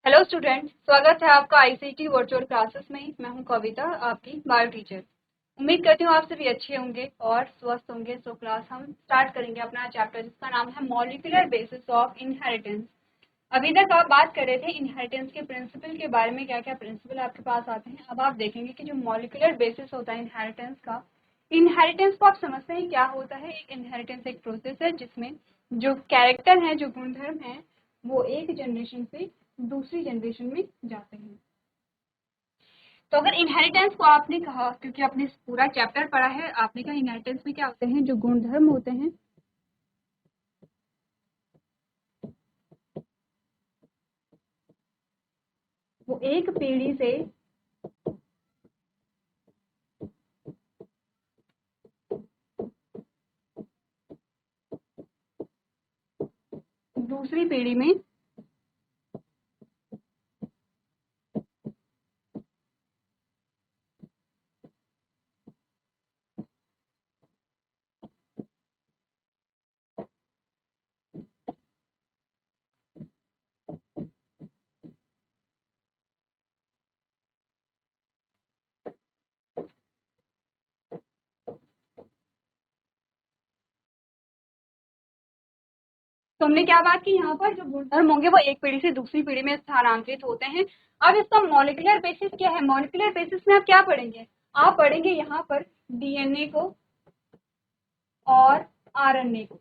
Hello student, स्वागत है आपका आईसीटी वर्चुअल क्लासेस में। मैं हूं कविता, आपकी बायो टीचर। उम्मीद करती हूँ आप सभी अच्छे होंगे और स्वस्थ होंगे। सो क्लास हम स्टार्ट करेंगे अपना चैप्टर जिसका नाम है मॉलिक्यूलर बेसिस ऑफ इनहेरिटेंस। अभी तक आप बात कर रहे थे इनहेरिटेंस के प्रिंसिपल के बारे में, क्या क्या प्रिंसिपल आपके पास आते हैं। अब आप देखेंगे कि जो मॉलिक्यूलर बेसिस होता है इनहेरिटेंस को आप समझते हैं क्या होता है। एक इनहेरिटेंस एक प्रोसेस है जिसमें जो कैरेक्टर है, जो गुणधर्म है, वो एक जनरेशन से दूसरी जनरेशन में जाते हैं। तो अगर इनहेरिटेंस को आपने कहा, क्योंकि आपने पूरा चैप्टर पढ़ा है, आपने कहा इनहेरिटेंस में क्या होते हैं, जो गुणधर्म होते हैं वो एक पीढ़ी से दूसरी पीढ़ी में तो हमने क्या बात की, यहाँ पर जो गुणधर्म होंगे वो एक पीढ़ी से दूसरी पीढ़ी में स्थानांतरित होते हैं। अब इसका मॉलिक्यूलर बेसिस क्या है? मॉलिक्यूलर बेसिस में आप क्या पढ़ेंगे? आप पढ़ेंगे यहाँ पर डीएनए को और आरएनए को।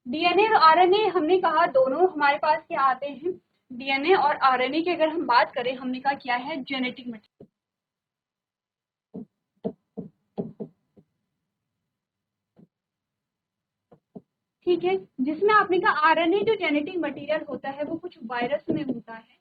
डीएनए और आरएनए हमने कहा दोनों हमारे पास क्या आते हैं। डीएनए और आरएनए की अगर हम बात करें, हमने कहा क्या है, जेनेटिक मटेरियल। ठीक है, जिसमें आपने कहा आरएनए जो जेनेटिक मटेरियल होता है वो कुछ वायरस में होता है।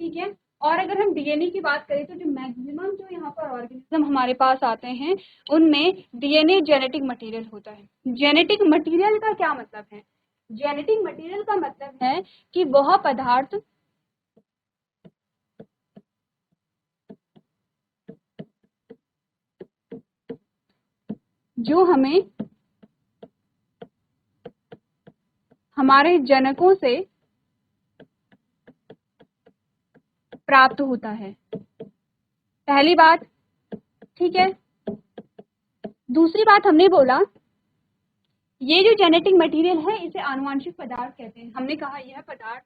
ठीक है, और अगर हम डीएनए की बात करें तो जो मैक्सिमम जो यहाँ पर ऑर्गेनिज्म हमारे पास आते हैं उनमें डीएनए जेनेटिक मटेरियल होता है। जेनेटिक मटेरियल का क्या मतलब है? जेनेटिक मटेरियल का मतलब है कि वह पदार्थ जो हमें हमारे जनकों से प्राप्त होता है, पहली बात। ठीक है, दूसरी बात हमने बोला ये जो जेनेटिक मटेरियल है इसे आनुवंशिक पदार्थ कहते हैं। हमने कहा यह पदार्थ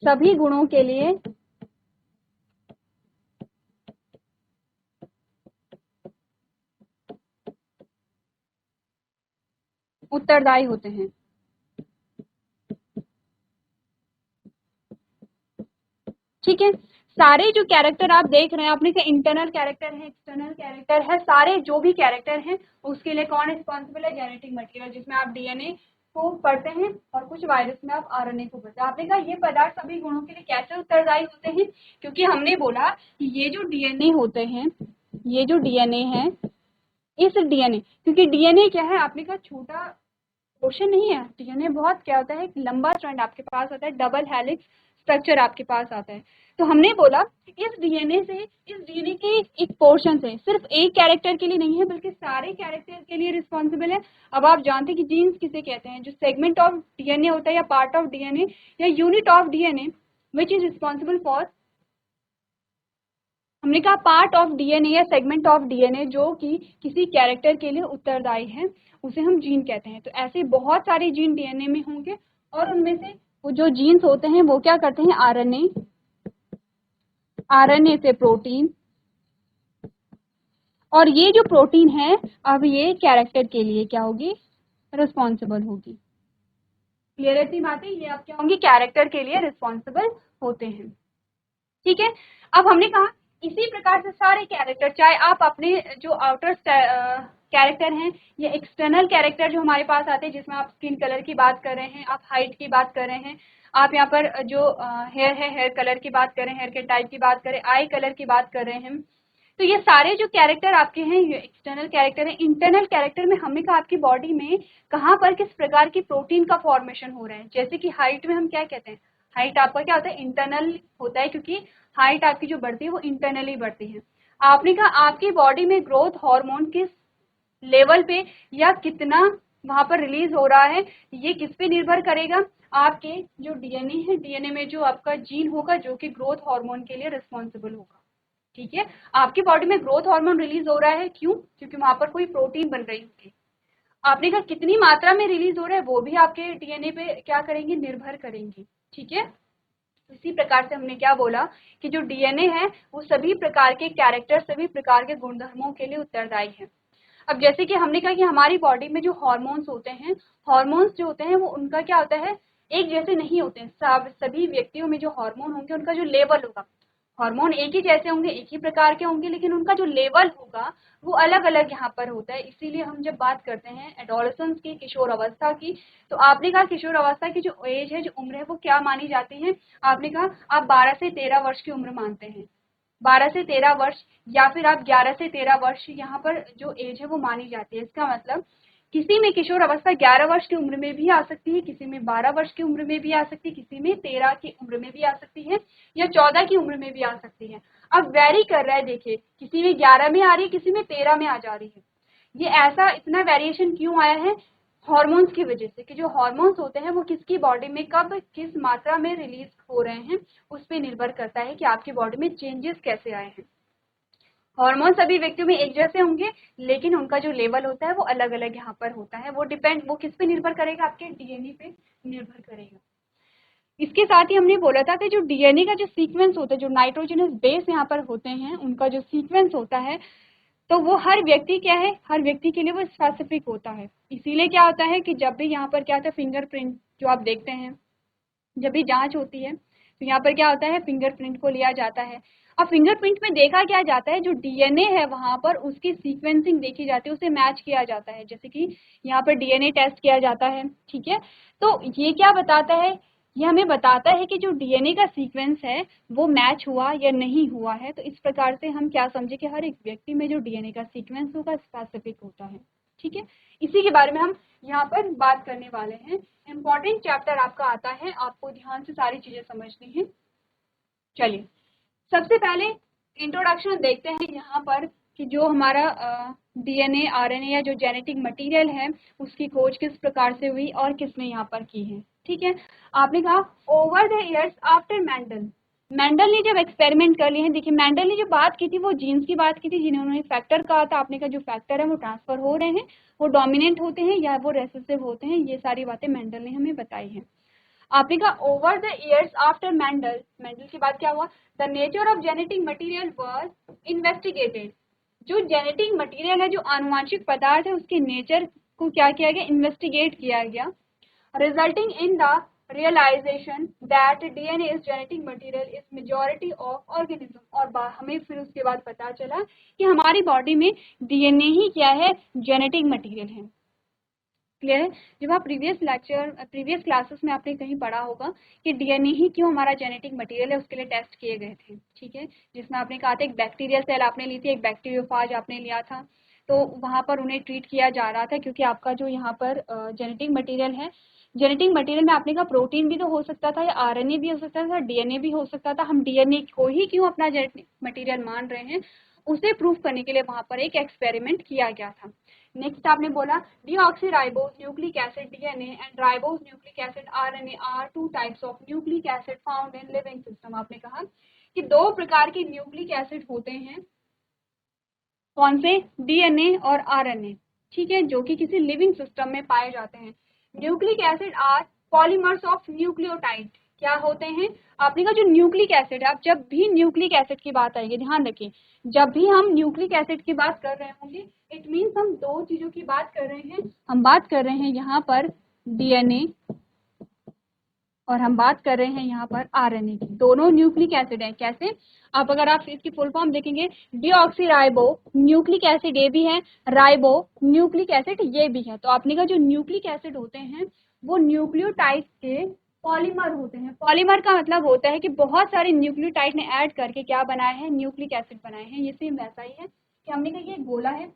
सभी गुणों के लिए उत्तरदायी होते हैं। ठीक है, सारे जो कैरेक्टर आप देख रहे हैं, आपने कहा इंटरनल कैरेक्टर है, एक्सटर्नल कैरेक्टर है, सारे जो भी कैरेक्टर हैं उसके लिए कौन रिस्पॉन्सिबल है? जेनेटिक मटेरियल, जिसमें आप डीएनए को पढ़ते हैं और कुछ वायरस में आप आरएनए को पढ़ते हैं। आपने कहा ये पदार्थ सभी गुणों के लिए कैसे उत्तरदायी होते हैं? क्योंकि हमने बोला कि ये जो डीएनए होते हैं, ये जो डीएनए है, इस डीएनए, क्योंकि डीएनए क्या है, आपने कहा छोटा पोर्शन नहीं है। डीएनए बहुत क्या होता है, एक लंबा स्ट्रैंड आपके पास आता है, डबल हेलिक्स स्ट्रक्चर आपके पास आता है। तो हमने बोला इस डीएनए से, इस डीएनए के एक पोर्शन से सिर्फ एक कैरेक्टर के लिए नहीं है बल्कि सारे कैरेक्टर के लिए रिस्पॉन्सिबल है। अब आप जानते हैं कि जीन्स किसे कहते हैं? जो सेगमेंट ऑफ डीएनए होता है या पार्ट ऑफ डीएनए या unit of DNA which is responsible for, हमने कहा पार्ट ऑफ डीएनए या सेगमेंट ऑफ डीएनए जो कि किसी कैरेक्टर के लिए उत्तरदायी है, उसे हम जीन कहते हैं। तो ऐसे बहुत सारे जीन डीएनए में होंगे और उनमें से वो जो जीन्स होते हैं वो क्या करते हैं, आरएनए, आरएनए से प्रोटीन, और ये जो प्रोटीन है अब ये कैरेक्टर के लिए क्या होगी, रिस्पॉन्सिबल होगी। क्लियर है बातें? ये आप क्या होंगी, कैरेक्टर के लिए रिस्पॉन्सिबल होते हैं। ठीक है, अब हमने कहा इसी प्रकार से सारे कैरेक्टर, चाहे आप अपने जो आउटर कैरेक्टर हैं या एक्सटर्नल कैरेक्टर जो हमारे पास आते हैं, जिसमें आप स्किन कलर की बात कर रहे हैं, आप हाइट की बात कर रहे हैं, आप यहाँ पर जो हेयर है, हेयर कलर की बात करें, हेयर के टाइप की बात करें, आई कलर की बात कर रहे हैं, तो ये सारे जो कैरेक्टर आपके हैं ये एक्सटर्नल कैरेक्टर है। इंटरनल कैरेक्टर में हमने कहा आपकी बॉडी में कहाँ पर किस प्रकार की प्रोटीन का फॉर्मेशन हो रहा है। जैसे कि हाइट में हम क्या कहते हैं, हाइट आपका क्या होता है, इंटरनल होता है, क्योंकि हाइट आपकी जो बढ़ती है वो इंटरनली बढ़ती है। आपने कहा आपकी बॉडी में ग्रोथ हार्मोन किस लेवल पे या कितना वहां पर रिलीज हो रहा है, ये किस पे निर्भर करेगा? आपके जो डीएनए है, डीएनए में जो आपका जीन होगा जो कि ग्रोथ हार्मोन के लिए रिस्पॉन्सिबल होगा। ठीक है, आपकी बॉडी में ग्रोथ हार्मोन रिलीज हो रहा है, क्यों? क्योंकि वहां पर कोई प्रोटीन बन रही होगी। आपने कहा कितनी मात्रा में रिलीज हो रहा है, वो भी आपके डीएनए पे क्या करेंगे, निर्भर करेंगे। ठीक है, इसी प्रकार से हमने क्या बोला कि जो डीएनए है वो सभी प्रकार के कैरेक्टर, सभी प्रकार के गुणधर्मों के लिए उत्तरदायी है। अब जैसे कि हमने कहा कि हमारी बॉडी में जो हार्मोन्स होते हैं, हार्मोन्स जो होते हैं वो उनका क्या होता है, एक जैसे नहीं होते हैं। सभी व्यक्तियों में जो हार्मोन होंगे उनका जो लेवल होगा, हार्मोन एक ही जैसे होंगे, एक ही प्रकार के होंगे, लेकिन उनका जो लेवल होगा वो अलग अलग यहाँ पर होता है। इसीलिए हम जब बात करते हैं एडोलेसेंस की, किशोर अवस्था की, तो आपने कहा किशोर अवस्था की जो एज है, जो उम्र है, वो क्या मानी जाती है? आपने कहा आप 12 से 13 वर्ष की उम्र मानते हैं, 12 से 13 वर्ष, या फिर आप 11 से 13 वर्ष, यहाँ पर जो एज है वो मानी जाती है। इसका मतलब किसी में किशोर अवस्था 11 वर्ष की उम्र में भी आ सकती है, किसी में 12 वर्ष की उम्र में भी आ सकती है, किसी में 13 की उम्र में भी आ सकती है, या 14 की उम्र में भी आ सकती है। अब वेरी कर रहा है, देखिए किसी में 11 में आ रही है, किसी में 13 में आ जा रही है। ये ऐसा इतना वेरिएशन क्यों आया है? हार्मोन्स की वजह से, कि जो हार्मोन्स होते हैं वो किसकी बॉडी में कब किस मात्रा में रिलीज हो रहे हैं, उस पर निर्भर करता है कि आपकी बॉडी में चेंजेस कैसे आए हैं। हार्मोन सभी व्यक्तियों में एक जैसे होंगे, लेकिन उनका जो लेवल होता है वो अलग अलग यहाँ पर होता है। वो किस पे निर्भर करेगा? आपके डीएनए पे निर्भर करेगा। इसके साथ ही हमने बोला था कि जो डीएनए का जो सीक्वेंस होता है, जो नाइट्रोजनस बेस यहाँ पर होते हैं, उनका जो सीक्वेंस होता है, तो वो हर व्यक्ति क्या है, हर व्यक्ति के लिए वो स्पेसिफिक होता है। इसीलिए क्या होता है कि जब भी यहाँ पर क्या होता है, फिंगरप्रिंट जो आप देखते हैं, जब भी जांच होती है तो यहाँ पर क्या होता है, फिंगरप्रिंट को लिया जाता है। अब फिंगरप्रिंट में देखा क्या जाता है, जो डीएनए है वहां पर उसकी सीक्वेंसिंग देखी जाती है, उसे मैच किया जाता है। जैसे कि यहाँ पर डीएनए टेस्ट किया जाता है। ठीक है, तो ये क्या बताता है, ये हमें बताता है कि जो डीएनए का सीक्वेंस है वो मैच हुआ या नहीं हुआ है। तो इस प्रकार से हम क्या समझे कि हर एक व्यक्ति में जो डीएनए का सीक्वेंस होगा स्पेसिफिक होता है। ठीक है, इसी के बारे में हम यहाँ पर बात करने वाले हैं। इम्पॉर्टेंट चैप्टर आपका आता है, आपको ध्यान से सारी चीजें समझनी है। चलिए, सबसे पहले इंट्रोडक्शन देखते हैं यहाँ पर कि जो हमारा डीएनए, आरएनए या जो जेनेटिक मटेरियल है उसकी खोज किस प्रकार से हुई और किसने यहाँ पर की है। ठीक है, आपने कहा over the years after Mendel ने जब एक्सपेरिमेंट कर लिए हैं, देखिए मेंडल ने जो बात की थी वो जीन्स की बात की थी, जिन्होंने फैक्टर कहा था। आपने कहा जो फैक्टर है वो ट्रांसफर हो रहे हैं, वो डोमिनेंट होते हैं या वो रेसेसिव होते हैं, ये सारी बातें मेंडल ने हमें बताई हैं। आपने कहा over the years after Mendel के बाद क्या हुआ, the nature of genetic material was investigated. जो जेनेटिक मटेरियल है, जो आनुवांशिक पदार्थ है, उसके नेचर को क्या किया गया, इन्वेस्टिगेट किया गया, resulting in the realization that DNA is genetic material is majority of organism। और हमें फिर उसके बाद पता चला कि हमारी बॉडी में डीएनए ही क्या है, जेनेटिक मटेरियल है। क्लियर है? जब आप प्रीवियस क्लासेस में आपने कहीं पढ़ा होगा कि डीएनए ही क्यों हमारा जेनेटिक मटेरियल है, उसके लिए टेस्ट किए गए थे। ठीक है, जिसमें आपने कहा था एक बैक्टीरियल सेल आपने ली थी, एक बैक्टीरियोफाज आपने लिया था, तो वहां पर उन्हें ट्रीट किया जा रहा था क्योंकि आपका जो यहाँ पर जेनेटिक मटेरियल है, जेनेटिक मटेरियल में आपने कहा प्रोटीन भी तो हो सकता था, या आरएनए भी हो सकता था, डीएनए भी हो सकता था। हम डीएनए को ही क्यों अपना जेनेटिक मटेरियल मान रहे हैं, उसे प्रूव करने के लिए वहां पर एक एक्सपेरिमेंट किया गया था। नेक्स्ट आपने बोला deoxyribose nucleic acid DNA and ribose nucleic acid RNA are two types of nucleic acid found in living system. आपने कहा कि दो प्रकार के न्यूक्लिक एसिड होते हैं, कौन से, डीएनए और आरएनए। ठीक है, जो कि किसी लिविंग सिस्टम में पाए जाते हैं। Nucleic acid are polymers of nucleotide. क्या होते हैं? आपने कहा जो न्यूक्लिक एसिड है, आप जब भी न्यूक्लिक एसिड की बात आएगी, ध्यान रखिए, जब भी हम न्यूक्लिक एसिड की बात कर रहे होंगे, इट मीन्स हम दो चीजों की बात कर रहे हैं। हम बात कर रहे हैं यहाँ पर डीएनए और हम बात कर रहे हैं यहाँ पर आरएनए की। दोनों न्यूक्लिक एसिड है। कैसे? अगर आप इसकी फुल फॉर्म देखेंगे, डीऑक्सीराइबो न्यूक्लिक एसिड ये भी है, राइबो न्यूक्लिक एसिड ये भी है। तो आपने कहा जो न्यूक्लिक एसिड होते हैं वो न्यूक्लियोटाइड के पॉलीमर होते हैं। पॉलीमर का मतलब होता है कि बहुत सारे न्यूक्लियोटाइड ने ऐड करके क्या बनाए हैं, न्यूक्लिक एसिड बनाए हैं। ये सेम वैसा ही है कि हमने कहा ये गोला है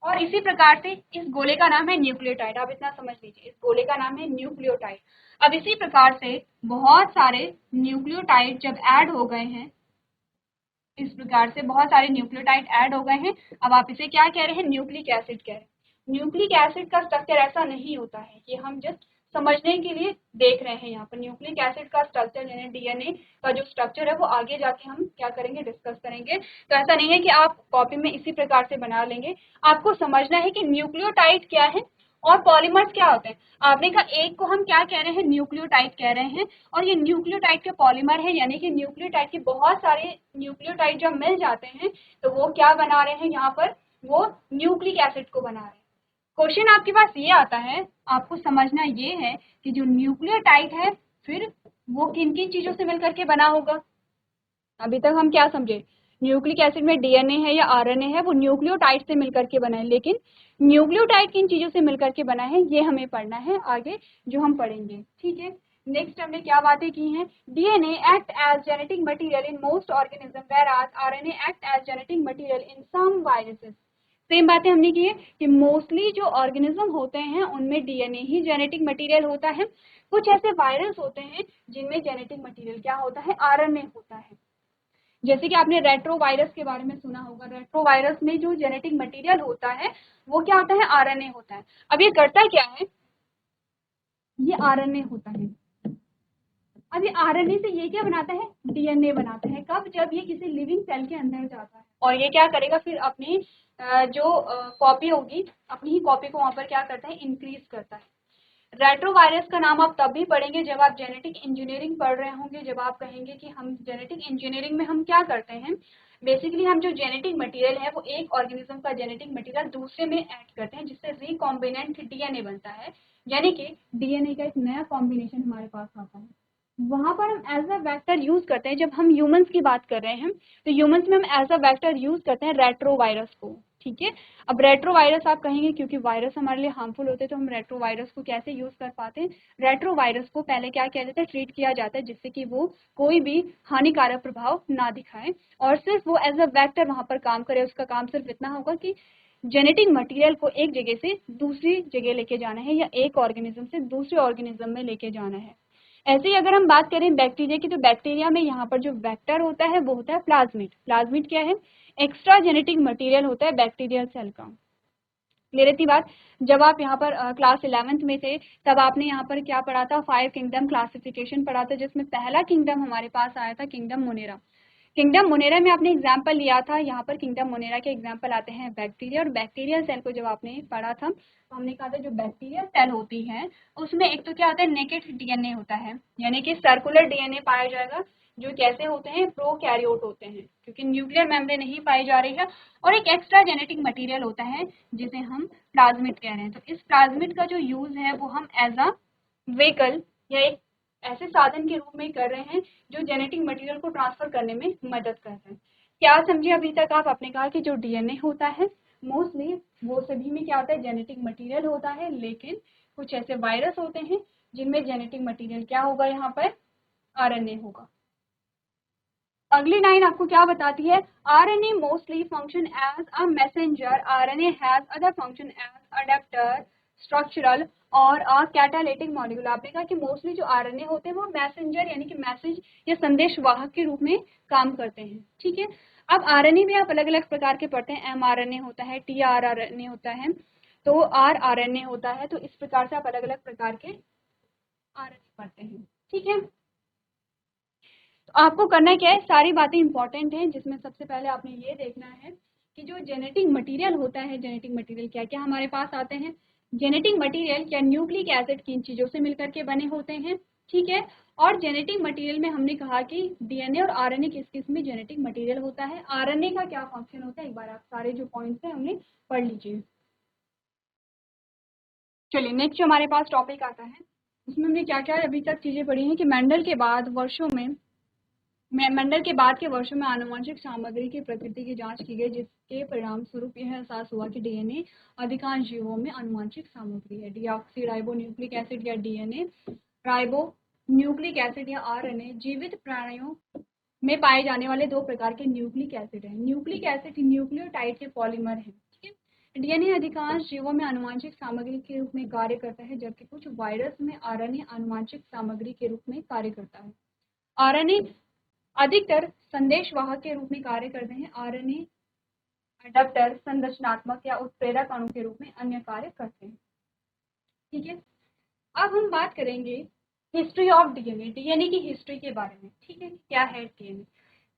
और इसी प्रकार से इस गोले का नाम है न्यूक्लियोटाइड। आप इतना समझ लीजिए, इस गोले का नाम है न्यूक्लियोटाइड। अब इसी प्रकार से बहुत सारे न्यूक्लियोटाइड जब ऐड हो गए हैं, इस प्रकार से बहुत सारे न्यूक्लियोटाइड ऐड हो गए हैं, अब आप इसे क्या कह रहे हैं, न्यूक्लिक एसिड कह रहे हैं। न्यूक्लिक एसिड का स्ट्रक्चर ऐसा नहीं होता है, कि हम जस्ट समझने के लिए देख रहे हैं। यहाँ पर न्यूक्लिक एसिड का स्ट्रक्चर यानी डीएनए का जो स्ट्रक्चर है वो आगे जाके हम क्या करेंगे, डिस्कस करेंगे। तो ऐसा नहीं है कि आप कॉपी में इसी प्रकार से बना लेंगे, आपको समझना है कि न्यूक्लियोटाइड क्या है और पॉलीमर्स क्या होते हैं। आपने कहा एक को हम क्या कह रहे हैं, न्यूक्लियोटाइड कह रहे हैं, और ये न्यूक्लियोटाइड के पॉलीमर है, यानी कि न्यूक्लियोटाइड के बहुत सारे न्यूक्लियोटाइड जब मिल जाते हैं तो वो क्या बना रहे हैं, यहाँ पर वो न्यूक्लिक एसिड को बना रहे हैं। क्वेश्चन आपके पास ये आता है, आपको समझना ये है कि जो न्यूक्लियोटाइड है फिर वो किन किन चीजों से मिलकर के बना होगा। अभी तक हम क्या समझे, न्यूक्लिक एसिड में डीएनए है या आरएनए है, वो न्यूक्लियोटाइड से मिलकर के बना है, लेकिन न्यूक्लियोटाइड किन चीजों से मिलकर के बना है ये हमें पढ़ना है आगे जो हम पढ़ेंगे। ठीक है, नेक्स्ट हमने क्या बातें की हैं, DNA act as genetic material in most organism whereas RNA act as genetic material in some viruses. Same बातें हमने की है कि मोस्टली जो ऑर्गेनिज्म होते हैं उनमें डीएनए ही जेनेटिक मटेरियल होता है, कुछ ऐसे वायरस होते हैं जिनमें जेनेटिक मटेरियल क्या होता है, आरएनए होता है। जैसे कि आपने रेट्रो वायरस के बारे में सुना होगा, रेट्रो वायरस में जो जेनेटिक मटेरियल होता है वो क्या होता है, आरएनए होता है। अब ये करता क्या है, ये आरएनए होता है। अब ये आरएनए से ये क्या बनाता है, डीएनए बनाता है। कब, जब ये किसी लिविंग सेल के अंदर जाता है, और ये क्या करेगा फिर अपनी जो कॉपी होगी, अपनी ही कॉपी को वहां पर क्या करता है, इंक्रीज करता है। रेट्रोवायरस का नाम आप तब भी पढ़ेंगे जब आप जेनेटिक इंजीनियरिंग पढ़ रहे होंगे, जब आप कहेंगे कि हम जेनेटिक इंजीनियरिंग में हम क्या करते हैं, बेसिकली हम जो जेनेटिक मटेरियल है वो एक ऑर्गेनिज्म का जेनेटिक मटेरियल दूसरे में ऐड करते हैं, जिससे रिकॉम्बिनेंट डीएनए बनता है, यानी कि डीएनए का एक नया कॉम्बिनेशन हमारे पास आता है। वहां पर हम एज अ वेक्टर यूज करते हैं। जब हम ह्यूमंस की बात कर रहे हैं तो ह्यूमंस में हम एज अ वेक्टर यूज करते हैं रेट्रोवायरस को। ठीक है, अब रेट्रोवायरस आप कहेंगे क्योंकि वायरस हमारे लिए हार्मफुल होते हैं तो हम रेट्रोवायरस को कैसे यूज कर पाते हैं। रेट्रोवायरस को पहले क्या किया जाता है, ट्रीट किया जाता है जिससे कि वो कोई भी हानिकारक प्रभाव ना दिखाए और सिर्फ वो एज अ वेक्टर वहां पर काम करे। उसका काम सिर्फ इतना होगा कि जेनेटिक मटेरियल को एक जगह से दूसरी जगह लेके जाना है या एक ऑर्गेनिज्म से दूसरे ऑर्गेनिज्म में लेके जाना है। ऐसे ही अगर हम बात करें बैक्टीरिया की, तो बैक्टीरिया में यहाँ पर जो वेक्टर होता है वो होता है प्लाज्मिड। प्लाज्मिड क्या है, एक्स्ट्रा जेनेटिक मटेरियल होता है बैक्टीरियल सेल का। क्लियर है बात। जब आप यहाँ पर क्लास 11th में थे तब आपने यहाँ पर क्या पढ़ा था, 5 किंगडम क्लासिफिकेशन पढ़ा था, जिसमें पहला किंगडम हमारे पास आया था किंगडम मोनेरा। किंगडम मोनेरा में आपने एग्जाम्पल लिया था, यहाँ पर किंगडम मोनेरा के एग्जाम्पल आते हैं बैक्टीरिया और बैक्टीरियल सेल को जब आपने पढ़ा था तो हमने कहा था जो बैक्टीरियल सेल होती है उसमें एक तो क्या होता है, नेकेड डीएनए होता है, यानी कि सर्कुलर डीएनए पाया जाएगा, जो कैसे होते हैं, प्रोकैरियोट होते हैं, क्योंकि न्यूक्लियर मेम्ब्रेन नहीं पाई जा रही है। और एक एक्स्ट्रा जेनेटिक मटेरियल होता है जिसे हम प्लाज्मिड कह रहे हैं। तो इस प्लाज्मिड का जो यूज है वो हम एज अ व्हीकल या एक ऐसे साधन के रूप में कर रहे हैं जो जेनेटिक मटेरियल को ट्रांसफर करने में मदद करते हैं। क्या समझे अभी तक आप? आपने कहा कि जो डीएनए होता है मोस्टली वो सभी में क्या होता है, जेनेटिक मटेरियल होता है, लेकिन कुछ ऐसे वायरस होते हैं जिनमें जेनेटिक मटेरियल क्या होगा, यहाँ पर आरएनए होगा। अगली लाइन आपको क्या बताती है, RNA mostly function as a messenger, RNA has other function as adapter, structural और अ कैटालिटिक मॉलिक्यूल। आपने कहा कि मोस्टली जो आरएनए होते हैं वो मैसेंजर यानी कि मैसेज या संदेश वाहक के रूप में काम करते हैं। ठीक है, अब आरएनए भी आप अलग अलग प्रकार के पढ़ते हैं, एमआरएनए होता है, टीआरआरएनए होता है, तो आरआरएनए होता है, तो इस प्रकार से आप अलग अलग प्रकार के आरएनए पढ़ते हैं। ठीक है, तो आपको करना क्या है, सारी बातें इंपॉर्टेंट हैं, जिसमें सबसे पहले आपने ये देखना है कि जो जेनेटिक मटेरियल होता है, जेनेटिक मटेरियल क्या क्या हमारे पास आते हैं, जेनेटिक मटेरियल क्या न्यूक्लिक एसिड किन चीजों से मिलकर के बने होते हैं। ठीक है, और जेनेटिक मटेरियल में हमने कहा कि डीएनए और आरएनए किस किस में जेनेटिक मटेरियल होता है, आरएनए का क्या फंक्शन होता है, एक बार आप सारे जो पॉइंट्स हैं हमने पढ़ लीजिए। चलिए नेक्स्ट जो हमारे पास टॉपिक आता है उसमें हमने क्या क्या अभी तक चीजें पढ़ी हैं कि मेंडल के बाद वर्षों में मंडल के बाद के वर्षों में आनुवंशिक सामग्री की प्रकृति की जांच की गई, जिसके परिणाम स्वरूप यह एहसास हुआ कि डीएनए अधिकांश जीवों में आनुवंशिक सामग्री है। डीऑक्सी राइबो न्यूक्लिक एसिड या डीएनए, राइबो न्यूक्लिक एसिड या आरएनए जीवित प्राणियों में पाए जाने वाले दो प्रकार के न्यूक्लिक एसिड हैं। न्यूक्लिक एसिड न्यूक्लियोटाइड के पॉलीमर हैं। ठीक है, डीएनए अधिकांश जीवों में आनुवंशिक सामग्री के रूप में कार्य करता है, जबकि कुछ वायरस में आरएनए आनुवंशिक सामग्री के रूप में कार्य करता है। आरएनए अधिकतर संदेशवाहक के रूप में कार्य करते हैं। आरएनए अडप्टर, संरचनात्मक या उत्प्रेरक अणु के रूप में अन्य कार्य करते हैं। ठीक है, अब हम बात करेंगे हिस्ट्री ऑफ डीएनए, डीएनए की हिस्ट्री के बारे में। ठीक है, क्या है डीएनए?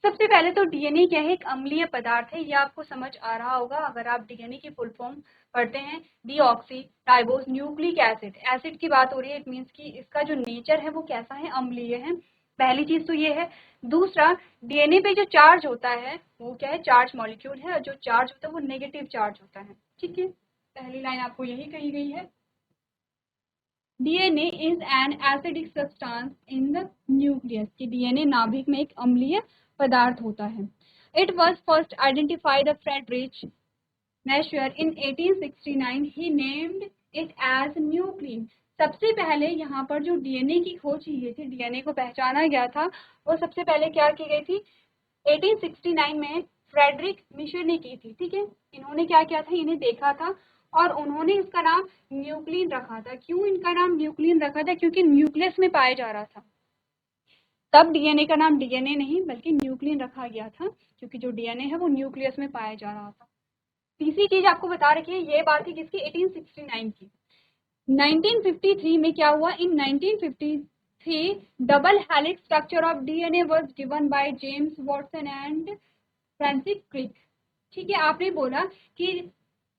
सबसे पहले तो डीएनए क्या है? एक अम्लीय पदार्थ है, ये आपको समझ आ रहा होगा अगर आप डीएनए की फुल फॉर्म पढ़ते हैं। Deoxy ribose nucleic acid, acid की बात हो रही है, इट मीन्स कि इसका जो नेचर है वो कैसा है? अम्लीय है। पहली चीज तो ये है। दूसरा, डीएनए पे जो चार्ज होता है वो क्या है? चार्ज मॉलिक्यूल है, और जो चार्ज होता है वो नेगेटिव चार्ज होता है। ठीक है, पहली लाइन आपको यही कही गई है। DNA is an acidic substance in the nucleus, कि डीएनए नाभिक में एक अम्लीय पदार्थ होता है। It was first identified Friedrich Miescher in 1869, he named it as nuclein. सबसे पहले यहाँ पर जो डीएनए की खोज की गई थी, डीएनए को पहचाना गया था, वो सबसे पहले क्या की गई थी? 1869 में फ्रेडरिक मिशर ने की थी। ठीक है, इन्होंने क्या किया था? इन्हें देखा था और उन्होंने इसका नाम न्यूक्लिन रखा था। क्यों इनका नाम न्यूक्लिन रखा था? क्योंकि न्यूक्लियस में पाया जा रहा था। तब डीएनए का नाम डीएनए नहीं बल्कि न्यूक्लिन रखा गया था, क्योंकि जो डीएनए है वो न्यूक्लियस में पाया जा रहा था। तीसरी चीज आपको बता रखी है, ये बात थी किसकी? 1869 की। 1953 में क्या हुआ? In 1953 double helix structure of DNA was given by James Watson and Francis Crick. ठीक है, आपने बोला कि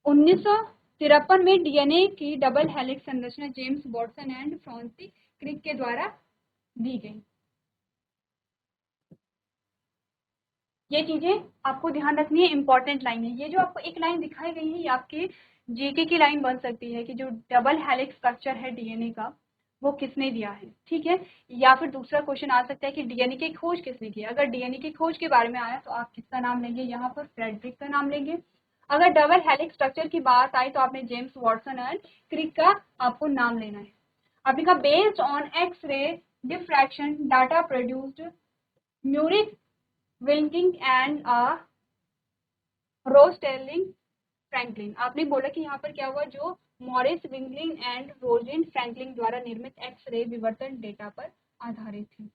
1953 में डीएनए की डबल हेलिक्स संरचना James Watson and Francis Crick के द्वारा दी गई। ये चीजें आपको ध्यान रखनी है, इंपॉर्टेंट लाइन है। ये जो आपको एक लाइन दिखाई गई है, ये आपके जीके की लाइन बन सकती है कि जो डबल हेलिक्स स्ट्रक्चर है डीएनए का वो किसने दिया है। ठीक है, या फिर दूसरा क्वेश्चन आ सकता है कि डीएनए की खोज किसने की। अगर डीएनए की खोज के बारे में आया तो आप किसका नाम लेंगे? यहाँ पर फ्रेडरिक का नाम लेंगे। अगर डबल हेलिक्स स्ट्रक्चर की बात आई तो आपने जेम्स वॉटसन एंड क्रिक का आपको नाम लेना है। आपने कहा based on X-ray diffraction data produced Maurice Wilkins and Rosalind Franklin. आपने बोला कि यहाँ पर क्या हुआ? जो मॉरिस विंगलिंग एंड रोजिन फ्रैंकलिन द्वारा निर्मित एक्स-रे विवर्तन डेटा पर आधारित थी।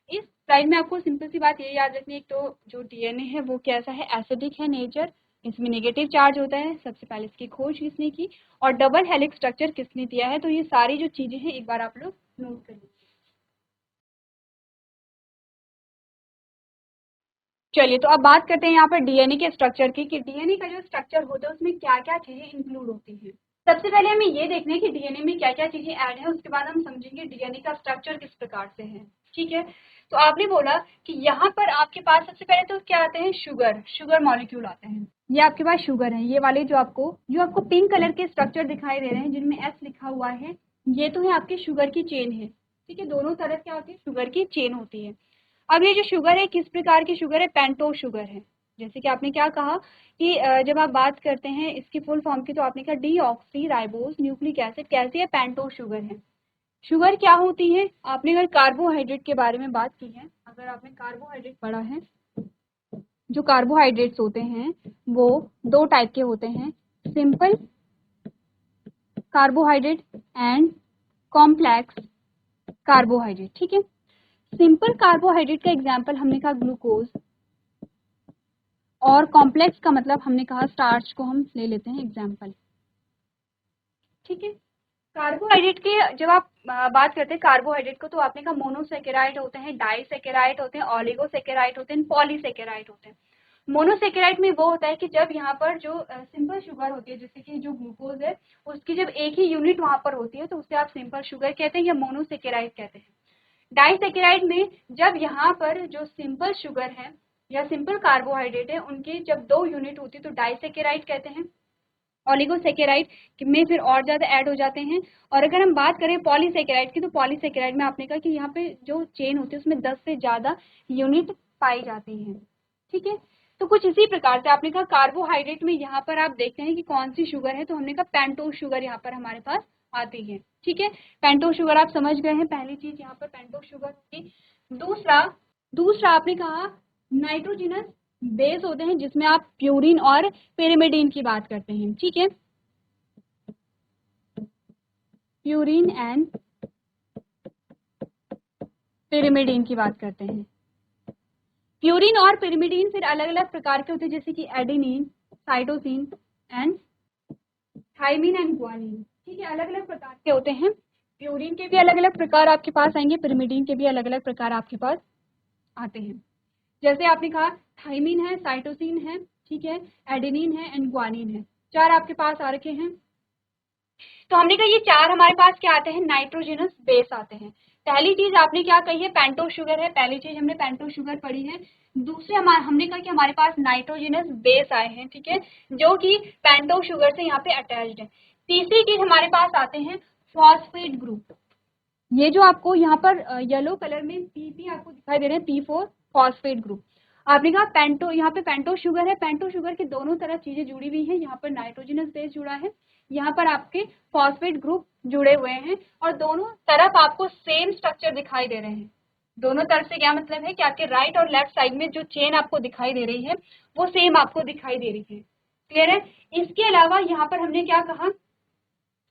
इस स्लाइड में आपको सिंपल सी बात ये याद रखनी है, तो जो डीएनए है वो कैसा है? एसिडिक है नेचर, इसमें नेगेटिव चार्ज होता है। सबसे पहले इसकी खोज किसने की और डबल हेलिक्स स्ट्रक्चर किसने दिया है? तो ये सारी जो चीजें हैं एक बार आप लोग नोट कर लीजिए। चलिए, तो अब बात करते हैं यहाँ पर डीएनए के स्ट्रक्चर की, कि डीएनए का जो स्ट्रक्चर होता है उसमें क्या क्या चीजें इंक्लूड होती हैं। सबसे पहले हमें ये देखना है कि डीएनए में क्या क्या चीजें ऐड है, उसके बाद हम समझेंगे डीएनए का स्ट्रक्चर किस प्रकार से है। ठीक है, तो आपने बोला कि यहाँ पर आपके पास सबसे पहले तो क्या आते हैं? शुगर, शुगर मॉलिक्यूल आते हैं। ये आपके पास शुगर है, ये वाले जो आपको पिंक कलर के स्ट्रक्चर दिखाई दे रहे हैं जिनमें एस लिखा हुआ है, ये तो है आपके शुगर की चेन है। ठीक है, दोनों तरफ क्या होती है? शुगर की चेन होती है। अब ये जो शुगर है किस प्रकार की शुगर है? पेंटोस शुगर है। जैसे कि आपने क्या कहा कि जब आप बात करते हैं इसकी फुल फॉर्म की, तो आपने कहा डीऑक्सी राइबोस न्यूक्लिक एसिड, कैसी है? पेंटोस शुगर है। शुगर क्या होती है? आपने अगर कार्बोहाइड्रेट के बारे में बात की है, अगर आपने कार्बोहाइड्रेट पढ़ा है, जो कार्बोहाइड्रेट्स होते हैं वो दो टाइप के होते हैं, simple carbohydrate and complex carbohydrate. ठीक है, सिंपल कार्बोहाइड्रेट का एग्जांपल हमने कहा ग्लूकोज, और कॉम्प्लेक्स का मतलब हमने कहा स्टार्च को हम ले लेते हैं एग्जांपल। ठीक है, कार्बोहाइड्रेट के जब आप बात करते हैं कार्बोहाइड्रेट को, तो आपने कहा मोनोसेकेराइड होते हैं, डाइसेकेराइड होते हैं, ऑलिगोसेकेराइड होते हैं, पॉलीसेकेराइड होते हैं। मोनोसेकेराइड में वो होता है कि जब यहाँ पर जो सिंपल शुगर होती है, जैसे कि जो ग्लूकोज है, उसकी जब एक ही यूनिट वहां पर होती है तो उसे आप सिंपल शुगर कहते हैं या मोनोसेकेराइड कहते हैं। डाइसेकेराइड में जब यहाँ पर जो सिंपल शुगर है या सिंपल कार्बोहाइड्रेट है उनकी जब दो यूनिट होती है तो डाइसेकेराइड कहते हैं। ऑलिगोसेकेराइड में फिर और ज्यादा ऐड हो जाते हैं। और अगर हम बात करें पॉलीसेकेराइड की, तो पॉलीसेकेराइड में आपने कहा कि यहाँ पे जो चेन होती है उसमें 10 से ज्यादा यूनिट पाई जाती हैं। ठीक है, तो कुछ इसी प्रकार से आपने कहा कार्बोहाइड्रेट में यहाँ पर आप देखते हैं कि कौन सी शुगर है, तो हमने कहा पेंटोस शुगर यहाँ पर हमारे पास आती है। ठीक है, पेंटोस शुगर आप समझ गए हैं, पहली चीज यहाँ पर पेंटोस शुगर होगी। दूसरा दूसरा आपने कहा नाइट्रोजिनस बेस होते हैं, जिसमें आप प्यूरिन और पिरिमिडीन की बात करते हैं। ठीक है, प्यूरिन एंड पिरिमिडीन की बात करते हैं। प्यूरिन और पिरिमिडीन फिर अलग अलग प्रकार के होते हैं, जैसे कि adenine, cytosine and thymine and guanine. ठीक है, अलग अलग प्रकार के होते हैं। प्यूरिन के भी अलग अलग प्रकार आपके पास आएंगे, पिरिमिडीन के भी अलग अलग प्रकार आपके पास आते हैं। जैसे आपने कहा थाइमिन है, साइटोसिन है, ठीक है, एडेनिन है एंड ग्वानिन है, 4 आपके पास आ रखे हैं। तो हमने कहा ये 4 हमारे पास क्या आते हैं, नाइट्रोजनस बेस आते हैं। पहली चीज आपने क्या कही है, पेंटो शुगर है, पहली चीज हमने पेंटो शुगर पढ़ी है। दूसरे हमने कहा कि हमारे पास नाइट्रोजनस बेस आए हैं, ठीक है, जो कि पेंटो शुगर से यहाँ पे अटैच्ड है। तीसरी चीज हमारे पास आते हैं फॉस्फेट ग्रुप। ये जो आपको यहाँ पर येलो कलर में पीपी आपको दिखाई दे रहे हैं, P4 फॉस्फेट ग्रुप। आपने कहा पेंटो, यहाँ पे पेंटो शुगर है, पेंटो शुगर के दोनों तरफ चीजें जुड़ी हुई हैं। यहाँ पर नाइट्रोजनस बेस जुड़ा है, यहाँ पर आपके फॉस्फेट ग्रुप जुड़े हुए हैं, और दोनों तरफ आपको सेम स्ट्रक्चर दिखाई दे रहे हैं। दोनों तरफ से क्या मतलब है कि आपके राइट और लेफ्ट साइड में जो चेन आपको दिखाई दे रही है वो सेम आपको दिखाई दे रही है। क्लियर है? इसके अलावा यहाँ पर हमने क्या कहा,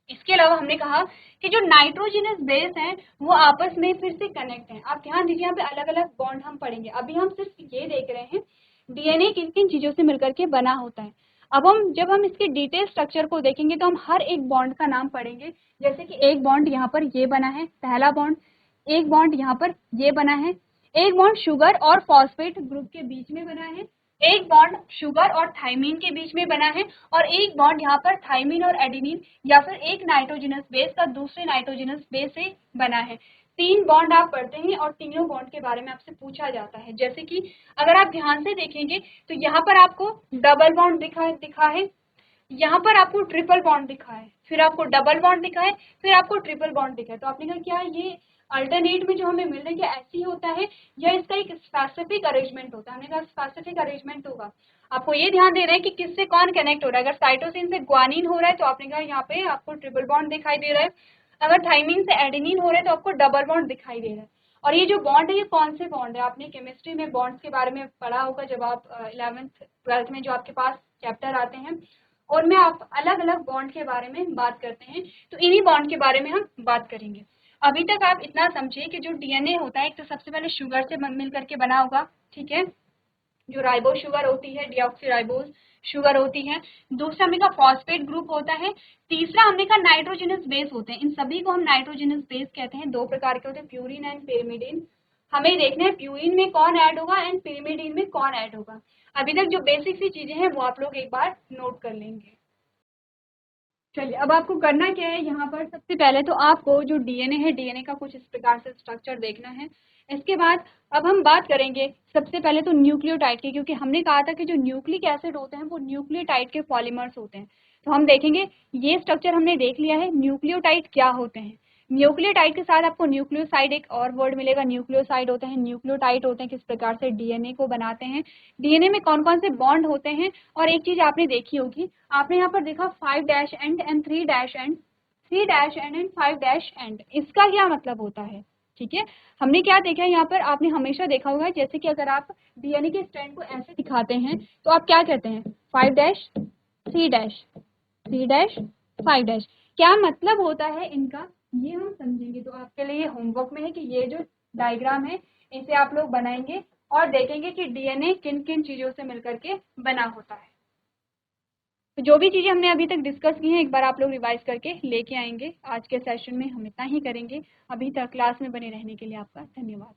इसके अलावा हमने कहा कि जो नाइट्रोजनस बेस हैं वो आपस में फिर से कनेक्ट हैं। आप ध्यान दीजिए, यहाँ पे अलग अलग बॉन्ड हम पढ़ेंगे। अभी हम सिर्फ ये देख रहे हैं डीएनए किन किन चीजों से मिलकर के बना होता है। अब जब हम इसके डिटेल स्ट्रक्चर को देखेंगे तो हम हर एक बॉन्ड का नाम पढ़ेंगे। जैसे कि एक बॉन्ड यहाँ पर ये बना है, पहला बॉन्ड। एक बॉन्ड यहाँ पर ये बना है। एक बॉन्ड शुगर और फॉस्फेट ग्रुप के बीच में बना है। एक बॉन्ड शुगर और थाइमिन के बीच में बना है, और एक बॉन्ड यहाँ पर थाइमिन और एडेनिन या फिर एक नाइट्रोजनस बेस का दूसरे नाइट्रोजनस बेस से बना है। 3 बॉन्ड आप पढ़ते हैं और तीनों बॉन्ड के बारे में आपसे पूछा जाता है। जैसे कि अगर आप ध्यान से देखेंगे तो यहाँ पर आपको डबल बॉन्ड दिखा है, यहाँ पर आपको ट्रिपल बॉन्ड दिखा है, फिर आपको डबल बॉन्ड दिखा है, फिर आपको ट्रिपल बॉन्ड दिखा है। तो आपने कहा क्या ये अल्टरनेट में जो हमें मिल रहा है क्या ऐसे ही होता है, या इसका एक स्पेसिफिक अरेंजमेंट होता है? हमने कहा स्पेसिफिक अरेंजमेंट होगा। आपको ये ध्यान दे रहे हैं कि किससे कौन कनेक्ट हो रहा है। अगर साइटोसिन से ग्वानिन हो रहा है तो आपने कहा यहाँ पे आपको ट्रिपल बॉन्ड दिखाई दे रहा है। अगर थाइमिन से एडेनिन हो रहा है तो आपको डबल बॉन्ड दिखाई दे रहा है। और ये जो बॉन्ड है ये कौन से बॉन्ड है? आपने केमिस्ट्री में बॉन्ड्स के बारे में पढ़ा होगा जब आप 11th 12th में जो आपके पास चैप्टर आते हैं, और में आप अलग अलग बॉन्ड के बारे में बात करते हैं। तो इन्हीं बॉन्ड के बारे में हम बात करेंगे। अभी तक आप इतना समझिए कि जो डीएनए होता है, एक तो सबसे पहले शुगर से मिल करके बना होगा, ठीक है, जो राइबोज शुगर होती है, डीऑक्सीराइबोज शुगर होती है। दूसरा हमने कहा फॉस्फेट ग्रुप होता है। तीसरा हमने कहा नाइट्रोजनस बेस होते हैं। इन सभी को हम नाइट्रोजनस बेस कहते हैं। 2 प्रकार के होते हैं, प्यूरिन एंड पिरिमिडिन। हमें देखना है प्यूरिन में कौन ऐड होगा एंड पिरिमिडिन में कौन ऐड होगा। अभी तक जो बेसिक सी चीजें हैं वो आप लोग एक बार नोट कर लेंगे। चलिए, अब आपको करना क्या है, यहाँ पर सबसे पहले तो आपको जो डीएनए है, डीएनए का कुछ इस प्रकार से स्ट्रक्चर देखना है। इसके बाद अब हम बात करेंगे सबसे पहले तो न्यूक्लियोटाइड की, क्योंकि हमने कहा था कि जो न्यूक्लिक एसिड होते हैं वो न्यूक्लियोटाइड के पॉलीमर्स होते हैं। तो हम देखेंगे, ये स्ट्रक्चर हमने देख लिया है, न्यूक्लियोटाइड क्या होते हैं। न्यूक्लियोटाइड के साथ आपको न्यूक्लियोसाइड एक और वर्ड मिलेगा, न्यूक्लियोसाइड होते हैं, न्यूक्लियोटाइड होते हैं, किस प्रकार से डीएनए को बनाते हैं, डीएनए में कौन कौन से बॉन्ड होते हैं। और एक चीज आपने देखी होगी, आपने यहाँ पर देखा 5' and and 3' and, 3' and and 5' and, इसका क्या मतलब होता है? ठीक है, हमने क्या देखा है यहाँ पर, आपने हमेशा देखा होगा जैसे कि अगर आप डीएनए के स्ट्रैंड को ऐसे दिखाते हैं तो आप क्या कहते हैं, 5' 3' 3' 5'। क्या मतलब होता है इनका, ये हम समझेंगे। तो आपके लिए होमवर्क में है कि ये जो डायग्राम है इसे आप लोग बनाएंगे और देखेंगे कि डीएनए किन किन चीजों से मिलकर के बना होता है। तो जो भी चीजें हमने अभी तक डिस्कस की हैं एक बार आप लोग रिवाइज करके लेके आएंगे। आज के सेशन में हम इतना ही करेंगे। अभी तक क्लास में बने रहने के लिए आपका धन्यवाद।